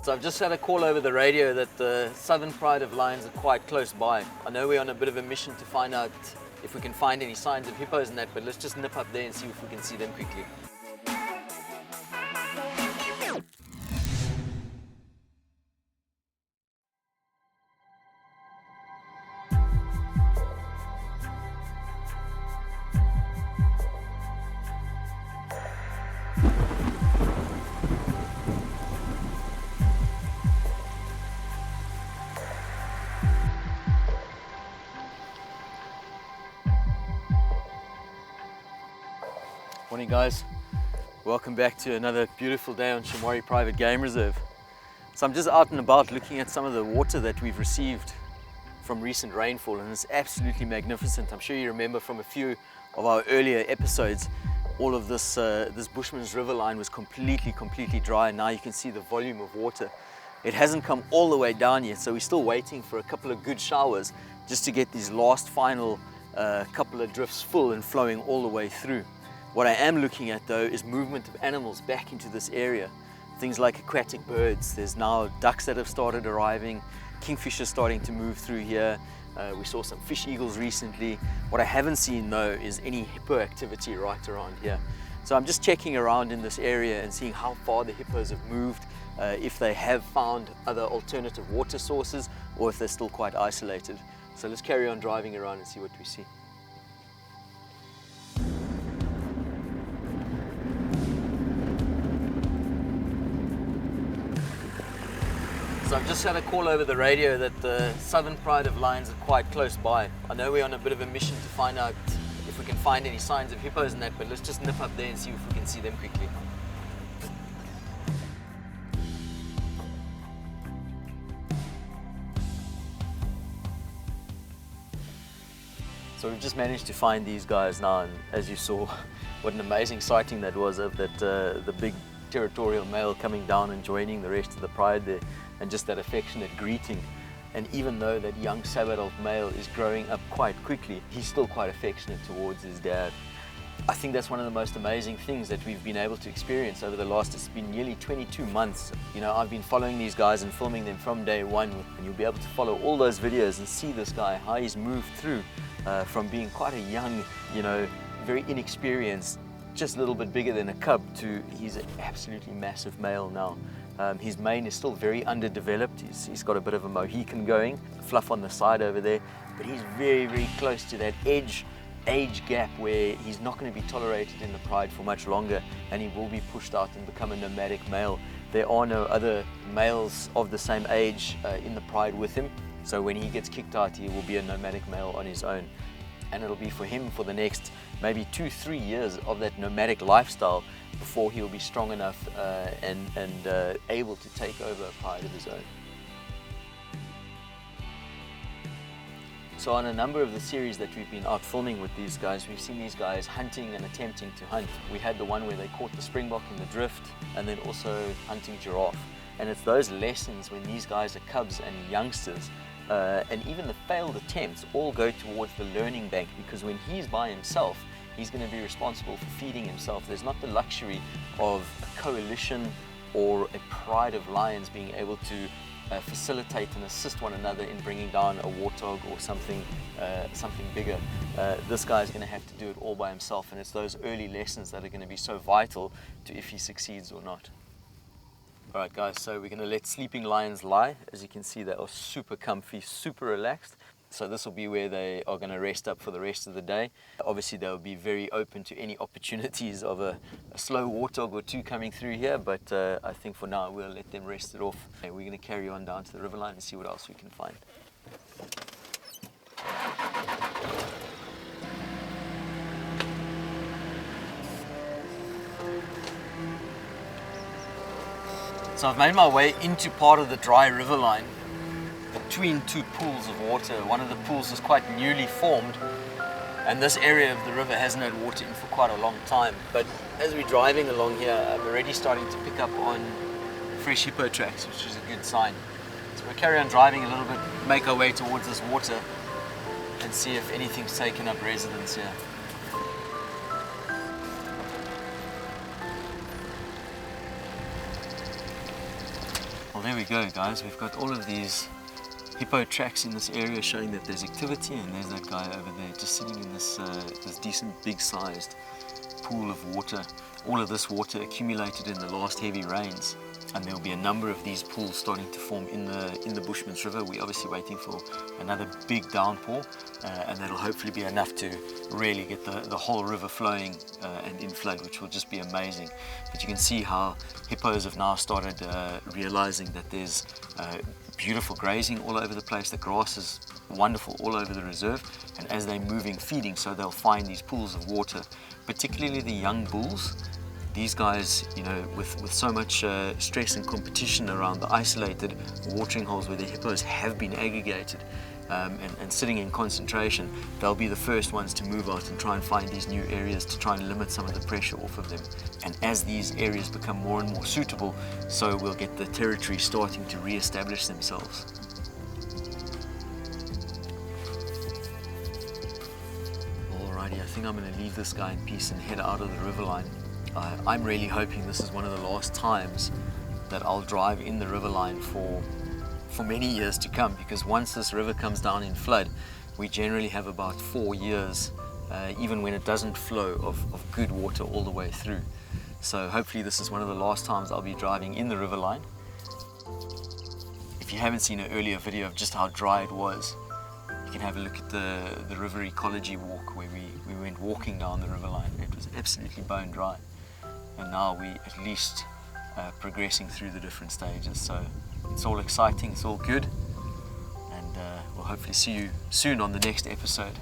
So I've just had a call over the radio that the southern pride of lions are quite close by. I know we're on a bit of a mission to find out if we can find any signs of hippos and that, but let's just nip up there and see if we can see them quickly. Morning guys, welcome back to another beautiful day on Shamwari Private Game Reserve. So I'm just out and about looking at some of the water that we've received from recent rainfall, and it's absolutely magnificent. I'm sure you remember from a few of our earlier episodes, all of this Bushman's river line was completely dry, and now you can see the volume of water. It hasn't come all the way down yet, so we're still waiting for a couple of good showers just to get these last final couple of drifts full and flowing all the way through. What I am looking at though is movement of animals back into this area. Things like aquatic birds. There's now ducks that have started arriving, kingfishers starting to move through here. We saw some fish eagles recently. What I haven't seen though is any hippo activity right around here. So I'm just checking around in this area and seeing how far the hippos have moved, if they have found other alternative water sources or if they're still quite isolated. So let's carry on driving around and see what we see. So I've just had a call over the radio that the southern pride of lions are quite close by. I know we're on a bit of a mission to find out if we can find any signs of hippos and that, but let's just nip up there and see if we can see them quickly. So we've just managed to find these guys now, and as you saw, what an amazing sighting that was of that the big territorial male coming down and joining the rest of the pride there, and just that affectionate greeting. And even though that young sub-adult male is growing up quite quickly, he's still quite affectionate towards his dad. I think that's one of the most amazing things that we've been able to experience over the last, it's been nearly 22 months. You know, I've been following these guys and filming them from day one, and you'll be able to follow all those videos and see this guy, how he's moved through from being quite a young, you know, very inexperienced, just a little bit bigger than a cub, to he's an absolutely massive male now. His mane is still very underdeveloped. He's got a bit of a Mohican going, fluff on the side over there, but he's very close to that age gap where he's not going to be tolerated in the pride for much longer, and he will be pushed out and become a nomadic male. There are no other males of the same age in the pride with him, so when he gets kicked out, he will be a nomadic male on his own. And it'll be for him for the next maybe 2-3 years of that nomadic lifestyle before he'll be strong enough and able to take over a pride of his own. So on a number of the series that we've been out filming with these guys, we've seen these guys hunting and attempting to hunt. We had the one where they caught the springbok in the drift, and then also hunting giraffe. And it's those lessons when these guys are cubs and youngsters, and even the failed attempts all go towards the learning bank, because when he's by himself, he's going to be responsible for feeding himself. There's not the luxury of a coalition or a pride of lions being able to facilitate and assist one another in bringing down a warthog or something bigger. This guy's going to have to do it all by himself, and it's those early lessons that are going to be so vital to if he succeeds or not. Alright guys, so we're going to let sleeping lions lie. As you can see, they are super comfy, super relaxed. So this will be where they are going to rest up for the rest of the day. Obviously they'll be very open to any opportunities of a slow warthog or two coming through here, but I think for now we'll let them rest it off. And we're going to carry on down to the riverline and see what else we can find. So I've made my way into part of the dry riverline between two pools of water. One of the pools is quite newly formed, and this area of the river hasn't had water in for quite a long time. But as we're driving along here, I'm already starting to pick up on fresh hippo tracks, which is a good sign. So we'll carry on driving a little bit, make our way towards this water, and see if anything's taken up residence here. Well, there we go, guys. We've got all of these hippo tracks in this area showing that there's activity, and there's that guy over there just sitting in this this decent big-sized pool of water. All of this water accumulated in the last heavy rains, and there will be a number of these pools starting to form in the Bushman's River. We're obviously waiting for another big downpour, and that'll hopefully be enough to really get the whole river flowing and in flood, which will just be amazing. But you can see how hippos have now started realizing that there's beautiful grazing all over the place. The grass is wonderful all over the reserve, and as they're moving feeding, so they'll find these pools of water, particularly the young bulls. These guys, you know, with so much stress and competition around the isolated watering holes where the hippos have been aggregated and sitting in concentration, they'll be the first ones to move out and try and find these new areas to try and limit some of the pressure off of them. And as these areas become more and more suitable, so we'll get the territory starting to re-establish themselves. Alrighty, I think I'm going to leave this guy in peace and head out of the riverline. I'm really hoping this is one of the last times that I'll drive in the riverline for many years to come, because once this river comes down in flood, we generally have about 4 years, even when it doesn't flow, of good water all the way through. So hopefully this is one of the last times I'll be driving in the riverline. If you haven't seen an earlier video of just how dry it was, you can have a look at the river ecology walk where we went walking down the riverline. It was absolutely bone dry. And now we at least progressing through the different stages. So it's all exciting, it's all good, and we'll hopefully see you soon on the next episode.